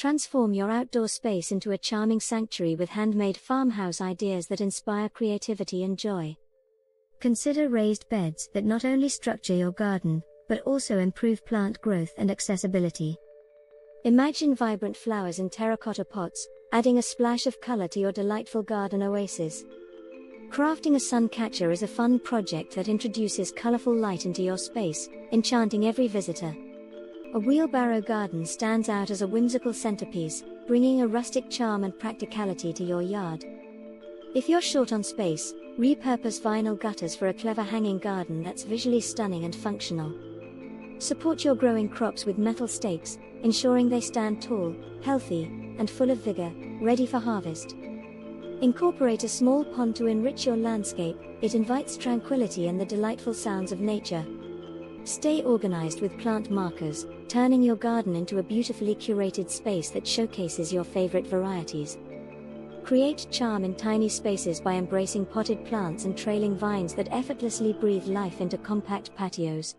Transform your outdoor space into a charming sanctuary with handmade farmhouse ideas that inspire creativity and joy. Consider raised beds that not only structure your garden, but also improve plant growth and accessibility. Imagine vibrant flowers in terracotta pots, adding a splash of color to your delightful garden oasis. Crafting a sun catcher is a fun project that introduces colorful light into your space, enchanting every visitor. A wheelbarrow garden stands out as a whimsical centerpiece, bringing a rustic charm and practicality to your yard. If you're short on space, repurpose vinyl gutters for a clever hanging garden that's visually stunning and functional. Support your growing crops with metal stakes, ensuring they stand tall, healthy, and full of vigor, ready for harvest. Incorporate a small pond to enrich your landscape. It invites tranquility and the delightful sounds of nature. Stay organized with plant markers, turning your garden into a beautifully curated space that showcases your favorite varieties. Create charm in tiny spaces by embracing potted plants and trailing vines that effortlessly breathe life into compact patios.